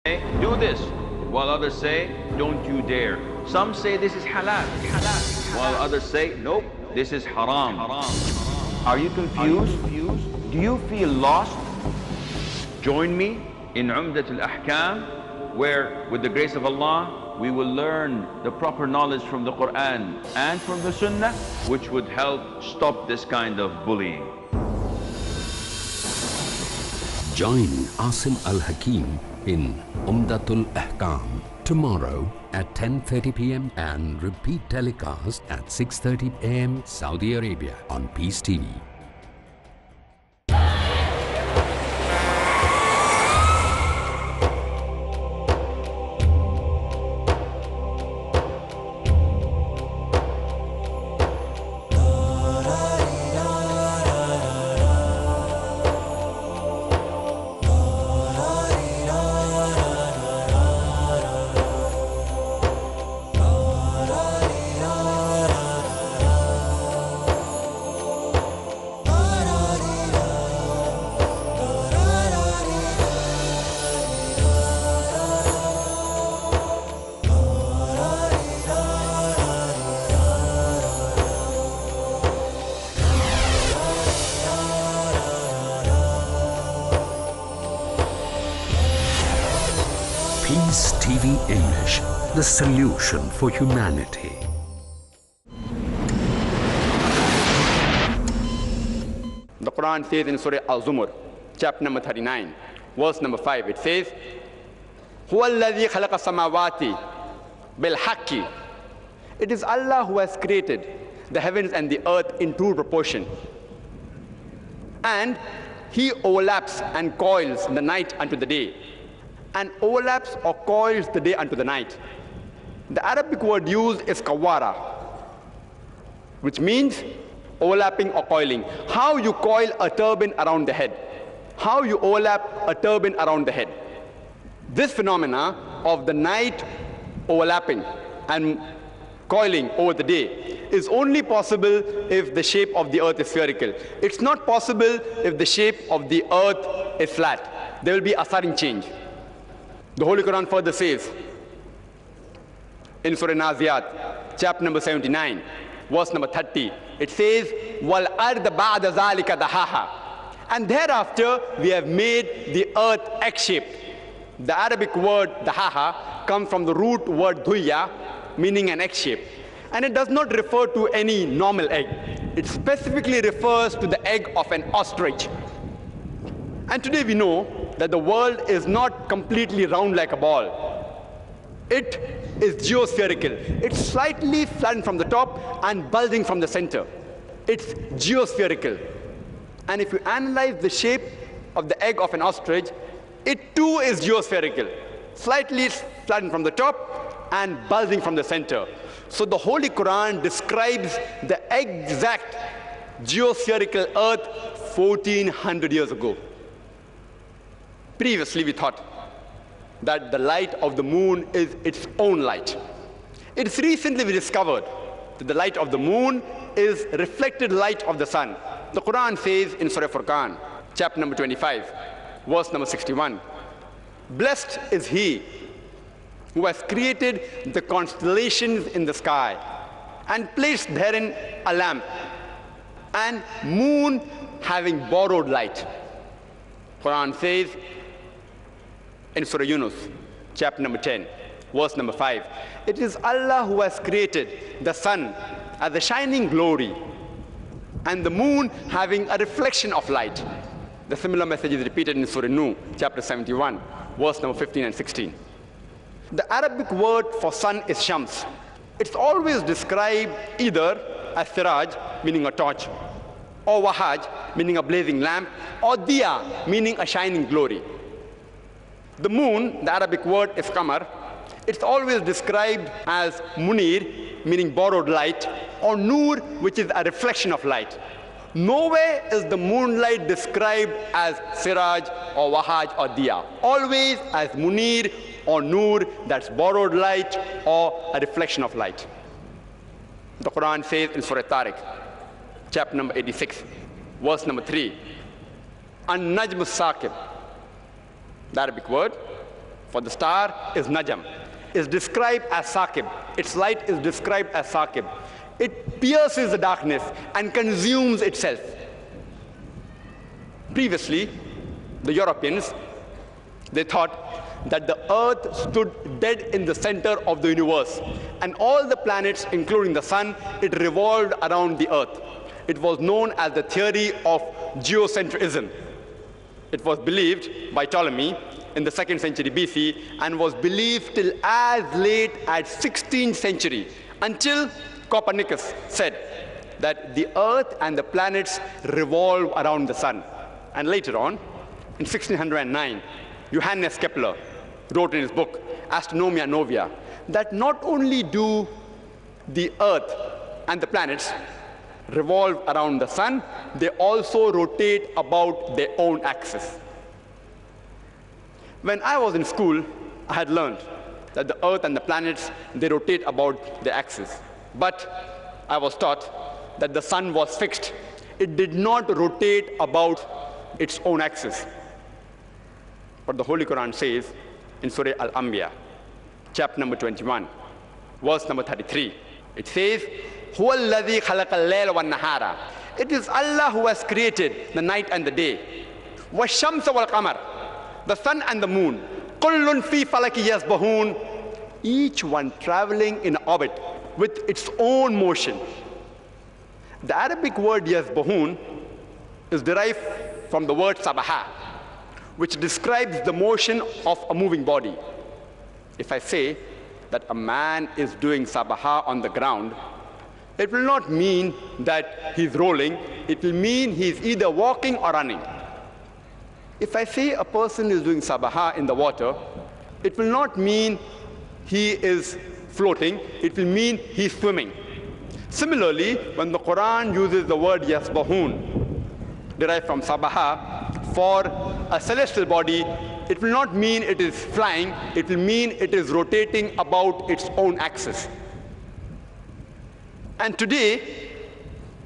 do this, while others say, don't you dare. Some say this is halal, while others say, nope, this is haram. Are you confused? Do you feel lost? Join me in Umdat al-Ahkam, where with the grace of Allah, we will learn the proper knowledge from the Qur'an and from the Sunnah, which would help stop this kind of bullying. Join Asim Al-Hakim in Umdatul Ahkam tomorrow at 10:30 p.m. and repeat telecast at 6:30 a.m. Saudi Arabia on Peace TV. Peace TV English, the solution for humanity. The Quran says in Surah Al-Zumar, chapter number 39, verse number 5, it says, هُوَ الَّذِي خَلَقَ السَّمَاوَاتِ بِالْحَقِّ. It is Allah who has created the heavens and the earth in true proportion. And He overlaps and coils the night unto the day, and overlaps or coils the day unto the night. The Arabic word used is kawara, which means overlapping or coiling. How you coil a turban around the head, how you overlap a turban around the head. This phenomena of the night overlapping and coiling over the day is only possible if the shape of the earth is spherical. It's not possible if the shape of the earth is flat. There will be a sudden change. The Holy Quran further says in Surah Naziyat, chapter number 79, verse number 30, it says, وَالْأَرْضَ بَعْدَ ذَلِكَ دَحَاهَا. And thereafter we have made the earth egg-shaped. The Arabic word dahaha comes from the root word dhuya, meaning an egg shape. And it does not refer to any normal egg. It specifically refers to the egg of an ostrich. And today we know that the world is not completely round like a ball. It is geospherical. It's slightly flattened from the top and bulging from the center. It's geospherical. And if you analyze the shape of the egg of an ostrich, it too is geospherical, slightly flattened from the top and bulging from the center. So the Holy Quran describes the exact geospherical earth 1400 years ago. Previously we thought that the light of the moon is its own light. It's recently we discovered that the light of the moon is reflected light of the sun. The Quran says in Surah Furqan, chapter number 25, verse number 61, blessed is he who has created the constellations in the sky and placed therein a lamp and moon having borrowed light. Quran says in Surah Yunus, chapter number 10, verse number 5, it is Allah who has created the sun as a shining glory and the moon having a reflection of light. The similar message is repeated in Surah Nuh, chapter 71, verse number 15 and 16. The Arabic word for sun is shams. It's always described either as siraj, meaning a torch, or wahaj, meaning a blazing lamp, or diya, meaning a shining glory. The moon, the Arabic word is qamar. It's always described as munir, meaning borrowed light, or nur, which is a reflection of light. Nowhere is the moonlight described as siraj or wahaj or diya. Always as munir or nur, that's borrowed light or a reflection of light. The Quran says in Surah Tariq, chapter number 86, verse number 3, An-Najm Saqib, the Arabic word, For the star is Najm, is described as Saqib. Its light is described as Saqib. It pierces the darkness and consumes itself. Previously, the Europeans, they thought that the earth stood dead in the center of the universe, and all the planets, including the sun, it revolved around the earth. It was known as the theory of geocentrism. It was believed by Ptolemy in the 2nd century BC and was believed till as late as 16th century, until Copernicus said that the earth and the planets revolve around the sun. And later on, in 1609, Johannes Kepler wrote in his book, Astronomia Novia, that not only do the earth and the planets revolve around the sun, they also rotate about their own axis. When I was in school, I had learned that the earth and the planets, they rotate about their axis. But I was taught that the sun was fixed. It did not rotate about its own axis. But the Holy Quran says in Surah Al-Anbiya, chapter number 21, verse number 33, it says, هُوَ الَّذِي خَلَقَ اللَّيْلَ وَالنَّهَارَ. It is Allah who has created the night and the day. وَالشَّمْسَ وَالْقَمَرَ. The sun and the moon. كُلٌّ فِي فَلَكِ يَسْبَحُونَ. Each one traveling in orbit with its own motion. The Arabic word yasbahun is derived from the word sabaha, which describes the motion of a moving body. If I say that a man is doing sabaha on the ground, it will not mean that he's rolling. It will mean he's either walking or running. If I say a person is doing sabaha in the water, it will not mean he is floating. It will mean he's swimming. Similarly, when the Quran uses the word yasbahun, derived from sabaha, for a celestial body, it will not mean it is flying. It will mean it is rotating about its own axis. And today,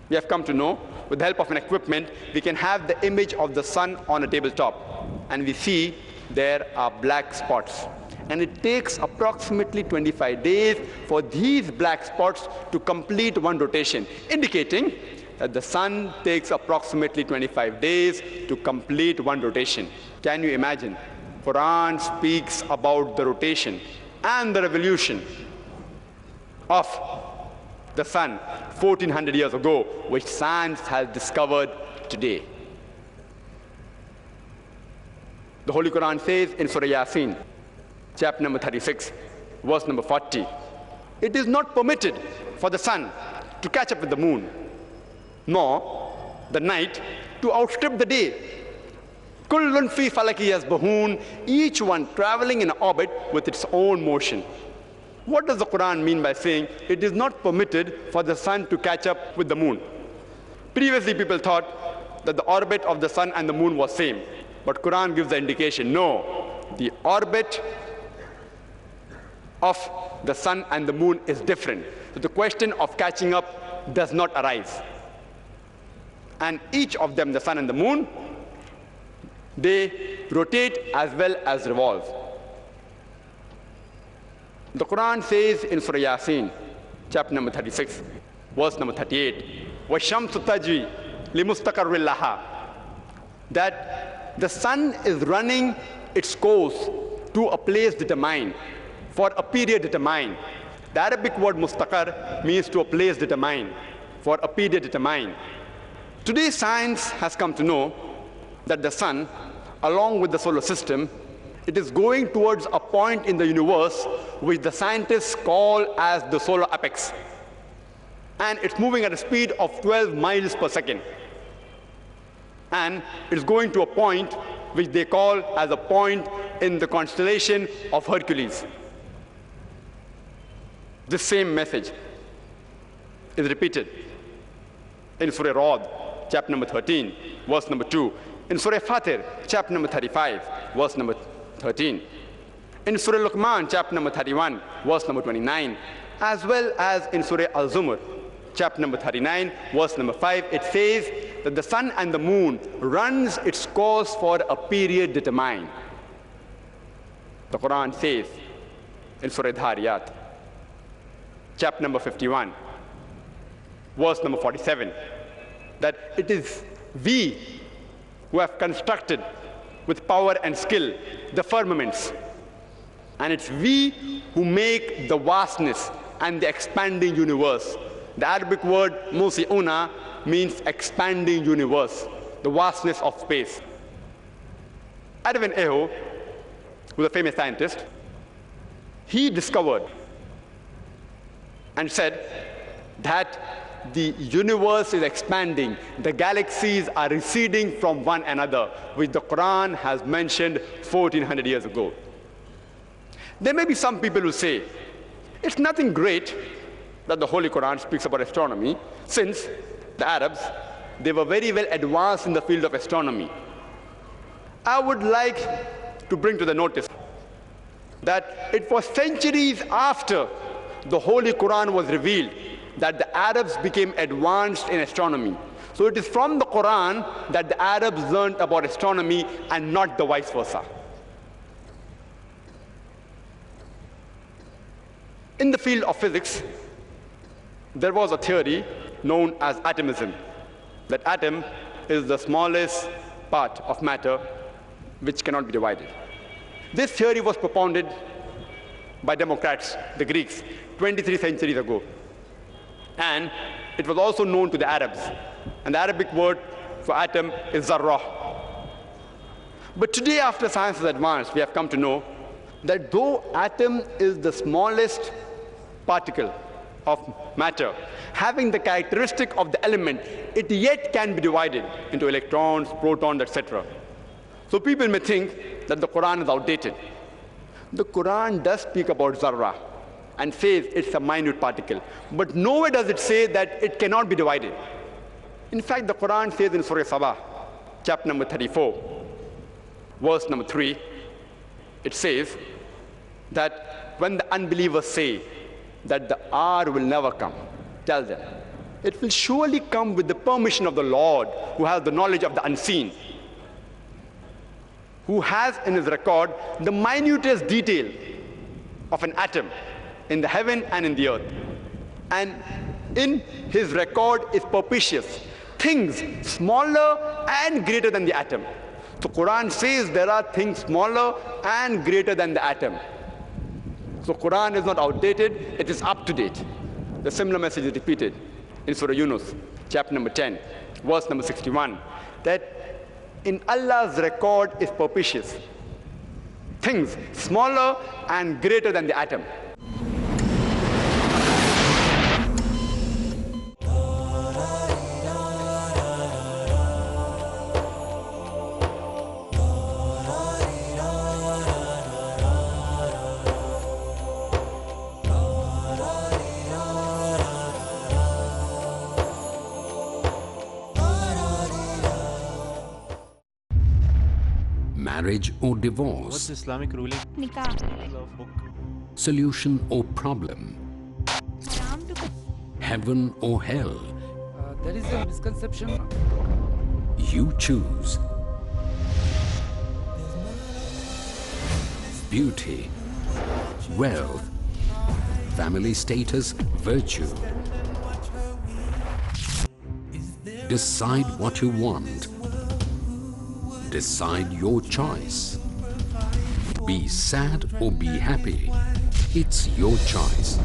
we have come to know, with the help of an equipment, we can have the image of the sun on a tabletop. And we see there are black spots. And it takes approximately 25 days for these black spots to complete one rotation, indicating that the sun takes approximately 25 days to complete one rotation. Can you imagine? Quran speaks about the rotation and the revolution of the sun 1400 years ago, which science has discovered today. The Holy Quran says in Surah Yasin, chapter number 36, verse number 40, it is not permitted for the sun to catch up with the moon, nor the night to outstrip the day. Kullun fi falaki yasbahun, each one traveling in orbit with its own motion. What does the Quran mean by saying it is not permitted for the sun to catch up with the moon? Previously, people thought that the orbit of the sun and the moon was same. But Quran gives the indication, no, the orbit of the sun and the moon is different. So the question of catching up does not arise. And each of them, the sun and the moon, they rotate as well as revolve. The Quran says in Surah Yasin, chapter number 36, verse number 38, وَالشَّمْسُ تَجْرِي لِمُسْتَقَرٍّ لَهَا, that the sun is running its course to a place determined, for a period determined. The Arabic word mustaqar means to a place determined, for a period determined. Today, science has come to know that the sun, along with the solar system, it is going towards a point in the universe which the scientists call as the solar apex. And it's moving at a speed of 12 miles per second. And it's going to a point which they call as a point in the constellation of Hercules. This same message is repeated in Surah Ra'd, chapter number 13, verse number 2. In Surah Fatir, chapter number 35, verse number 13. In Surah Luqman, chapter number 31, verse number 29. As well as in Surah Al-Zumar, chapter number 39, verse number 5, it says that the sun and the moon runs its course for a period determined. The Qur'an says in Surah Dhariyat, chapter number 51, verse number 47, that it is we who have constructed with power and skill the firmaments, and it's we who make the vastness and the expanding universe. The Arabic word musi'una means expanding universe, the vastness of space. Edwin Eho, who's a famous scientist, he discovered and said that the universe is expanding, the galaxies are receding from one another, which the Quran has mentioned 1400 years ago. There may be some people who say, it's nothing great that the Holy Quran speaks about astronomy, since the Arabs, they were very well advanced in the field of astronomy. I would like to bring to the notice that it was centuries after the Holy Quran was revealed that the Arabs became advanced in astronomy. So it is from the Quran that the Arabs learned about astronomy and not the vice versa. In the field of physics, there was a theory known as atomism, that atom is the smallest part of matter which cannot be divided. This theory was propounded by Democrats, the Greeks, 23 centuries ago. And it was also known to the Arabs. And the Arabic word for atom is zarrah. But today, after science has advanced, we have come to know that though atom is the smallest particle of matter, having the characteristic of the element, it yet can be divided into electrons, protons, etc. So people may think that the Quran is outdated. The Quran does speak about zarrah and says it's a minute particle, but nowhere does it say that it cannot be divided. In fact, the Quran says in Surah Sabah, chapter number 34, verse number 3, it says that when the unbelievers say that the hour will never come, tell them, it will surely come with the permission of the Lord, who has the knowledge of the unseen, who has in his record the minutest detail of an atom in the heaven and in the earth. And in his record is perpetuous, things smaller and greater than the atom. So Quran says there are things smaller and greater than the atom. So Quran is not outdated, it is up to date. The similar message is repeated in Surah Yunus, chapter number 10, verse number 61, that in Allah's record is perpetuous, things smaller and greater than the atom. Marriage or divorce? What's Islamic ruling? Nikah. Solution or problem? Heaven or hell? There is a misconception. You choose. Beauty, wealth, family status, virtue. Decide what you want. Decide your choice. Be sad or be happy. It's your choice.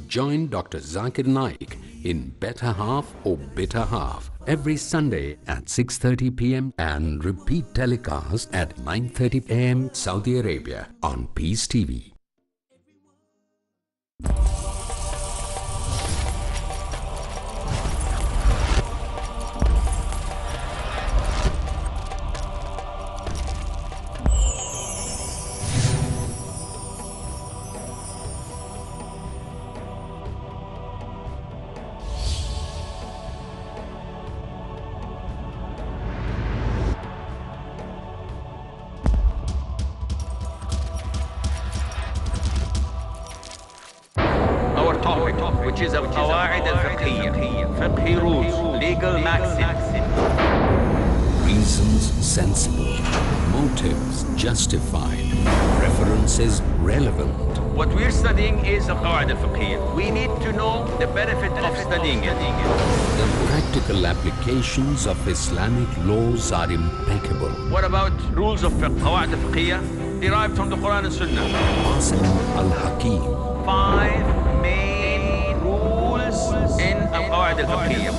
Join Dr. Zakir Naik in Better Half or Bitter Half every Sunday at 6:30 p.m. and repeat telecast at 9:30 a.m. Saudi Arabia on Peace TV. Which is al-Qawa'id al-Fiqhiyya, fiqhi rules, legal maxims. Reason Reasons sensible, motives justified, preferences relevant. What we're studying is the Qawa'id al-Fiqhiyya. We need to know the benefit of studying it. The practical applications of Islamic laws are impeccable. What about rules of fiqh? Qawa'id al-Fiqhiyya derived from the Qur'an and Sunnah. Qasim al-Hakim. 5 main rules in Qawa'id al-Fiqhiyya.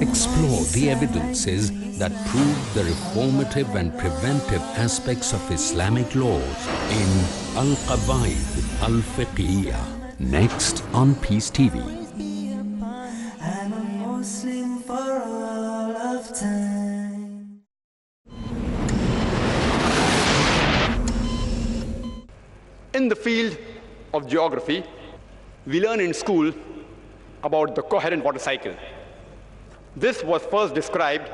Explore the evidences that prove the reformative and preventive aspects of Islamic laws in Al-Qawaid Al-Fiqhiyya. Next on Peace TV. I'm a Muslim for all of time. In the field of geography, we learn in school about the coherent water cycle. This was first described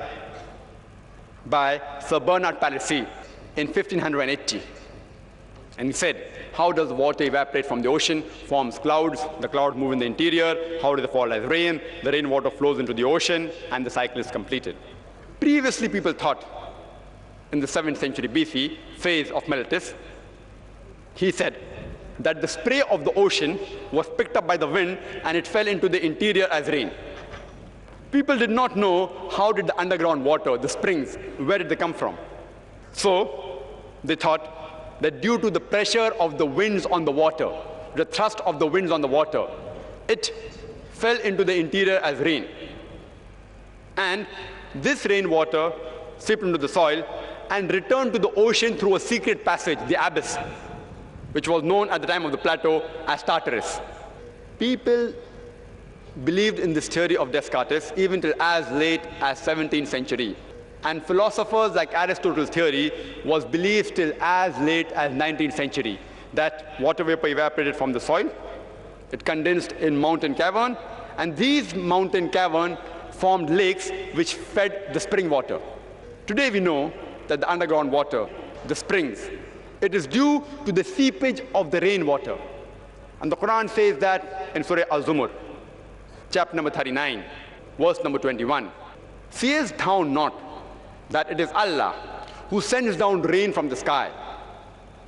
by Sir Bernard Palissy in 1580. And he said, how does water evaporate from the ocean, forms clouds, the clouds move in the interior, how do they fall as rain, the rainwater flows into the ocean, and the cycle is completed. Previously, people thought, in the 7th century BC phase of Mellitus, he said that the spray of the ocean was picked up by the wind and it fell into the interior as rain. People did not know how did the underground water, the springs, where did they come from. So they thought that due to the pressure of the winds on the water, the thrust of the winds on the water, it fell into the interior as rain. And this rainwater seeped into the soil and returned to the ocean through a secret passage, the abyss, which was known at the time of the plateau as Tartarus. People believed in this theory of Descartes even till as late as 17th century. And philosophers like Aristotle's theory was believed till as late as 19th century, that water vapor evaporated from the soil, it condensed in mountain cavern, and these mountain cavern formed lakes which fed the spring water. Today we know that the underground water, the springs, it is due to the seepage of the rainwater. And the Quran says that in Surah Al-Zumar, chapter number 39, verse number 21. Seest thou not that it is Allah who sends down rain from the sky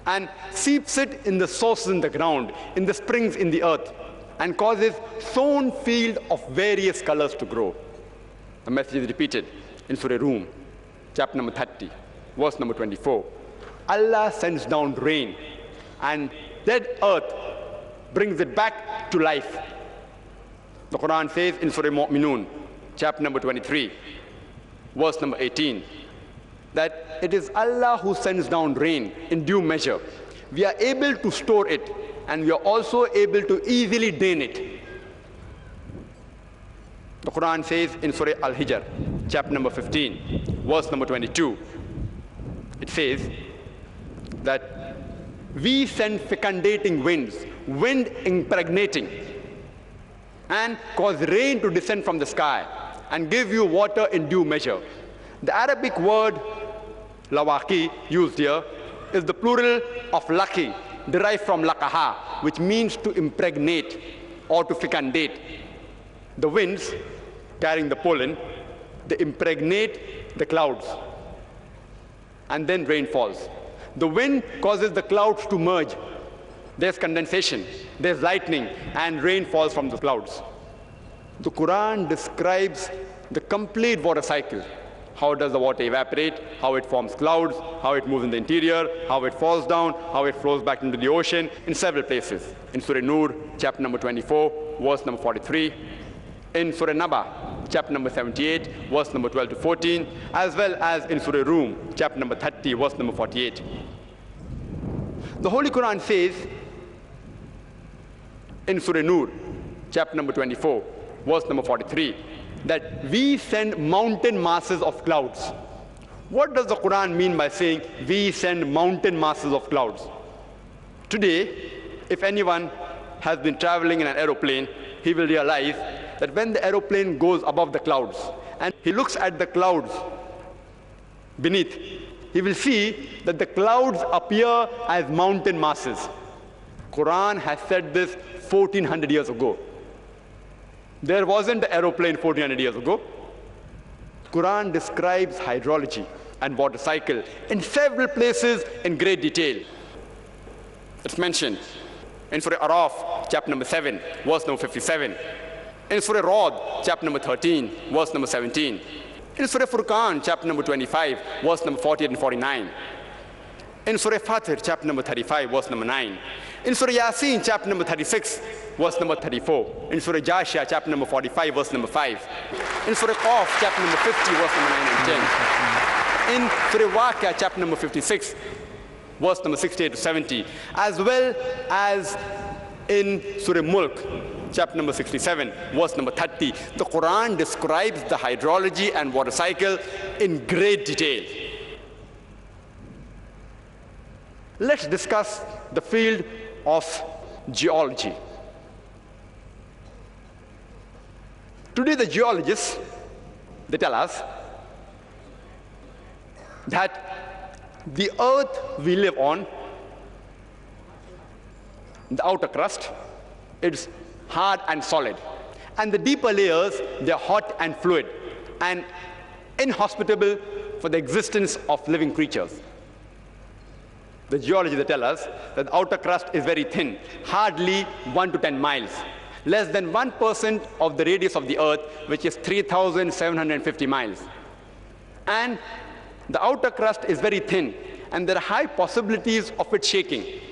and seeps it in the sources in the ground, in the springs in the earth, and causes sown field of various colors to grow. The message is repeated in Surah Rum, chapter number 30, verse number 24. Allah sends down rain and dead earth brings it back to life. The Quran says in Surah Mu'minun, chapter number 23, verse number 18, that it is Allah who sends down rain in due measure. We are able to store it, and we are also able to easily drain it. The Quran says in Surah Al-Hijr, chapter number 15, verse number 22, it says that we send fecundating winds, wind impregnating, and cause rain to descend from the sky and give you water in due measure. The Arabic word lawaki used here is the plural of laki, derived from lakaha, which means to impregnate or to fecundate. The winds carrying the pollen, they impregnate the clouds, and then rain falls. The wind causes the clouds to merge. There's condensation, there's lightning, and rain falls from the clouds. The Quran describes the complete water cycle. How does the water evaporate, how it forms clouds, how it moves in the interior, how it falls down, how it flows back into the ocean, in several places. In Surah Nur, chapter number 24, verse number 43. In Surah Naba, chapter number 78, verse number 12 to 14, as well as in Surah Rum, chapter number 30, verse number 48. The Holy Quran says in Surah Nur, chapter number 24, verse number 43, that we send mountain masses of clouds. What does the Quran mean by saying we send mountain masses of clouds? Today, if anyone has been traveling in an aeroplane, he will realize that when the aeroplane goes above the clouds and he looks at the clouds beneath, he will see that the clouds appear as mountain masses. Quran has said this 1400 years ago. There wasn't an aeroplane 1400 years ago. Quran describes hydrology and water cycle in several places in great detail. It's mentioned in Surah Araf, chapter number 7, verse number 57. In Surah Ra'd, chapter number 13, verse number 17. In Surah Furqan, chapter number 25, verse number 48 and 49. In Surah Fatir, chapter number 35, verse number 9. In Surah Yasin, chapter number 36, verse number 34. In Surah Jashia, chapter number 45, verse number 5. In Surah Qaf, chapter number 50, verse number 9 and 10. In Surah Waqia, chapter number 56, verse number 68 to 70. As well as in Surah Mulk, chapter number 67, verse number 30. The Quran describes the hydrology and water cycle in great detail. Let's discuss the field of geology. Today the geologists, they tell us that the earth we live on, the outer crust, it's hard and solid. And the deeper layers, they're hot and fluid and inhospitable for the existence of living creatures. The geology, they tell us that the outer crust is very thin, hardly 1 to 10 miles, less than 1% of the radius of the earth, which is 3,750 miles. And the outer crust is very thin, and there are high possibilities of it shaking.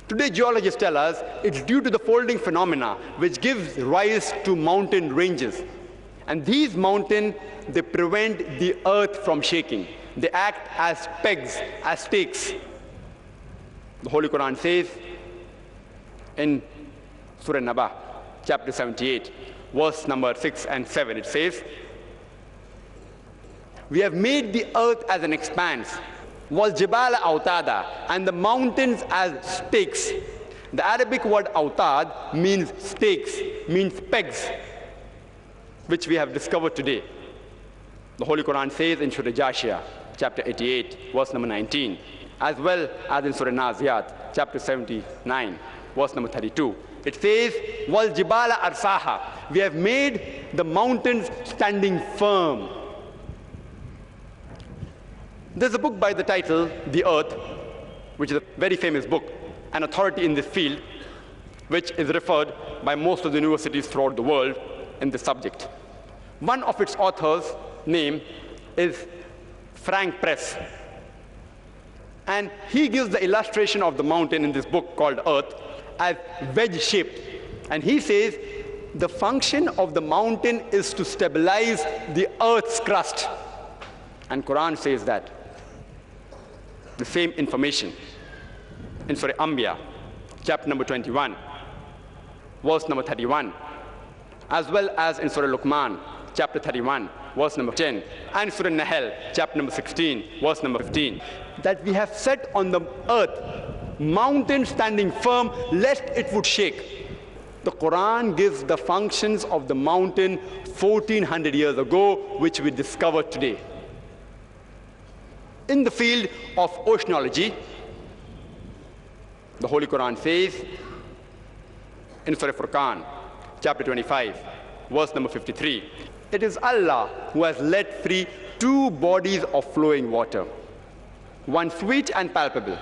Today, geologists tell us it's due to the folding phenomena, which gives rise to mountain ranges. And these mountains, they prevent the earth from shaking. They act as pegs, as stakes. The Holy Quran says in Surah Naba, chapter 78, verse number 6 and 7, it says, we have made the earth as an expanse, وَالْجِبَالَ أَوْتَادًا, and the mountains as stakes. The Arabic word awtad means stakes, means pegs, which we have discovered today. The Holy Quran says in Surah Jashia, chapter 88, verse number 19, as well as in Surah Naziyat, chapter 79, verse number 32. It says, وَالْجِبَالَ أَرْسَاهَا, we have made the mountains standing firm. There's a book by the title, The Earth, which is a very famous book, an authority in this field, which is referred by most of the universities throughout the world in this subject. One of its authors' name is Frank Press. And he gives the illustration of the mountain in this book called Earth as wedge-shaped. And he says the function of the mountain is to stabilize the earth's crust. And Quran says that. The same information in Surah Anbiya, chapter number 21, verse number 31, as well as in Surah Luqman, chapter 31, verse number 10, and Surah Nahl, chapter number 16, verse number 15, that we have set on the earth mountain standing firm, lest it would shake. The Quran gives the functions of the mountain 1400 years ago, which we discovered today. In the field of oceanology, the Holy Quran says in Surah Furqan, chapter 25, verse number 53, it is Allah who has let free two bodies of flowing water, one sweet and palpable,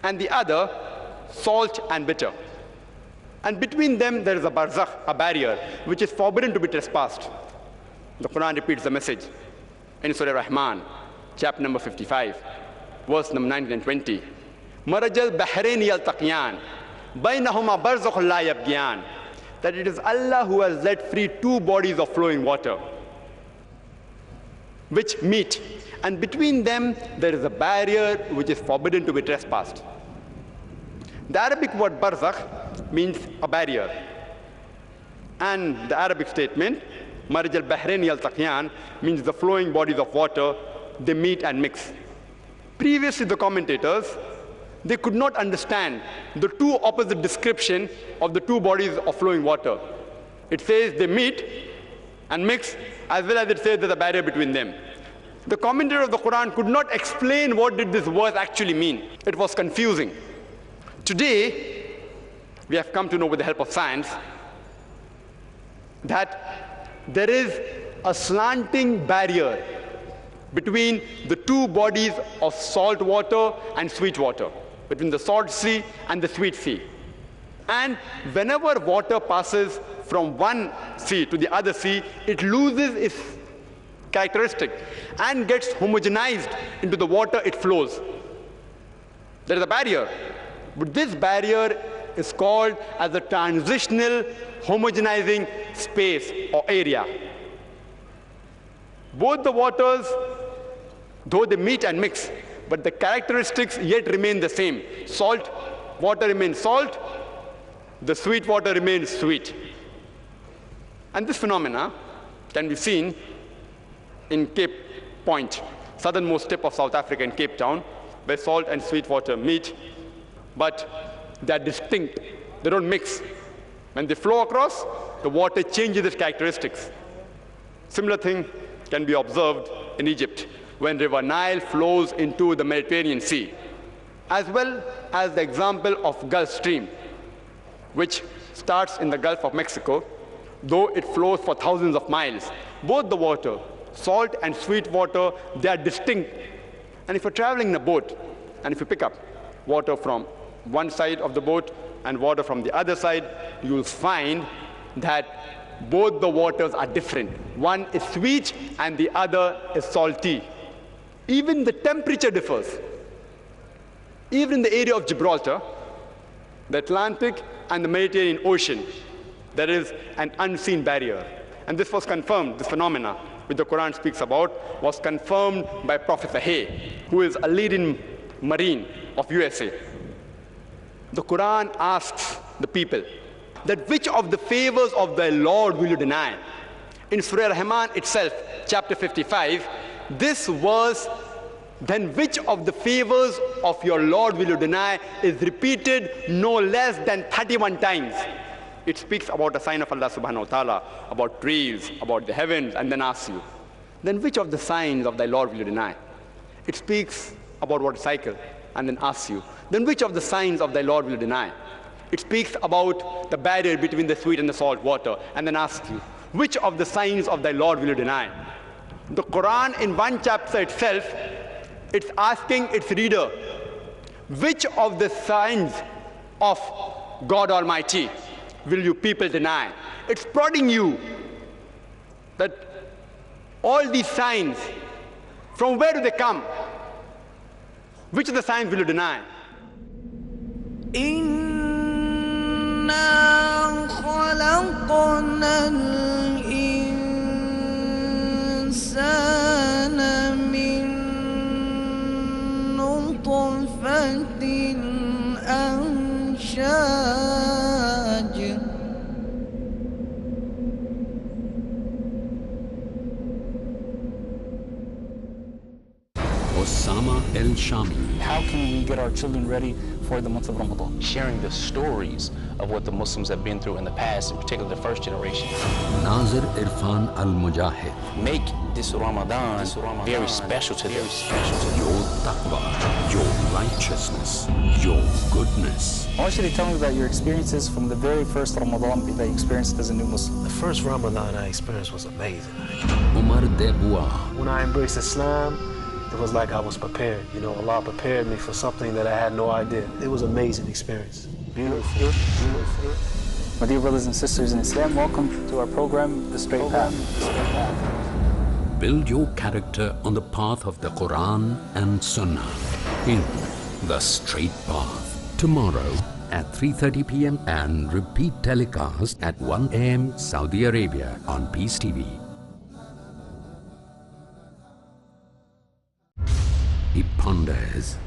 and the other salt and bitter. And between them there is a barzakh, a barrier, which is forbidden to be trespassed. The Quran repeats the message in Surah Rahman, chapter number 55, verse number 19 and 20. Marajal bahrain yaltaqiyan, bainahuma barzakh la yabghiyan. That it is Allah who has let free two bodies of flowing water, which meet. And between them, there is a barrier which is forbidden to be trespassed. The Arabic word barzakh means a barrier. And the Arabic statement, Maraj al-Bahrain yaltaqiyan, means the flowing bodies of water, they meet and mix. Previously, the commentators, they could not understand the two opposite description of the two bodies of flowing water. It says they meet and mix, as well as it says there's a barrier between them. The commentator of the Quran could not explain what did this verse actually mean. It was confusing. Today, we have come to know with the help of science that there is a slanting barrier between the two bodies of salt water and sweet water, between the salt sea and the sweet sea. And whenever water passes from one sea to the other sea, it loses its characteristic and gets homogenized into the water it flows. There is a barrier, but this barrier is called as the transitional homogenizing space or area. Both the waters, though they meet and mix, but the characteristics yet remain the same. Salt water remains salt, the sweet water remains sweet. And this phenomena can be seen in Cape Point, southernmost tip of South Africa in Cape Town, where salt and sweet water meet, but they are distinct. They don't mix. When they flow across, the water changes its characteristics. Similar thing can be observed in Egypt when River Nile flows into the Mediterranean Sea, as well as the example of Gulf Stream, which starts in the Gulf of Mexico, though it flows for thousands of miles. Both the water, salt and sweet water, they are distinct. And if you're traveling in a boat, and if you pick up water from one side of the boat and water from the other side, you'll find that both the waters are different. One is sweet and the other is salty. Even the temperature differs. Even in the area of Gibraltar, the Atlantic and the Mediterranean Ocean, there is an unseen barrier. And this was confirmed, this phenomena, which the Quran speaks about, was confirmed by Professor Hay, who is a leading Marine of USA. The Quran asks the people that which of the favors of thy Lord will you deny? In Surah Rahman itself, chapter 55, this verse, then which of the favors of your Lord will you deny, is repeated no less than 31 times. It speaks about a sign of Allah subhanahu wa ta'ala, about trees, about the heavens, and then asks you, then which of the signs of thy Lord will you deny? It speaks about what cycle, and then asks you, then which of the signs of thy Lord will you deny? It speaks about the barrier between the sweet and the salt water, and then asks you, which of the signs of thy Lord will you deny? The Quran in one chapter itself, it's asking its reader, which of the signs of God Almighty will you people deny? It's prodding you that all these signs, from where do they come? Which of the signs will you deny? إِنَّا خَلَقْنَا الْإِنسَانَ مِن نُطْفَةٍ أَمْشَاجٍ. Osama El Shami. How can we get our children ready for the month of Ramadan? Sharing the stories of what the Muslims have been through in the past, in particular the first generation. Nazir Irfan Al Mujahid. Make this Ramadan very special to them. Your taqwa, your righteousness, your goodness. I want you to tell me about your experiences from the very first Ramadan that you experienced as a new Muslim. The first Ramadan I experienced was amazing. Umar Debua. When I embraced Islam, it was like I was prepared. You know, Allah prepared me for something that I had no idea. It was an amazing experience. Beautiful. My dear brothers and sisters in Islam, welcome to our program, The Straight Path. Build your character on the path of the Quran and Sunnah in The Straight Path. Tomorrow at 3:30 p.m. and repeat telecast at 1 a.m. Saudi Arabia on Peace TV. He ponders,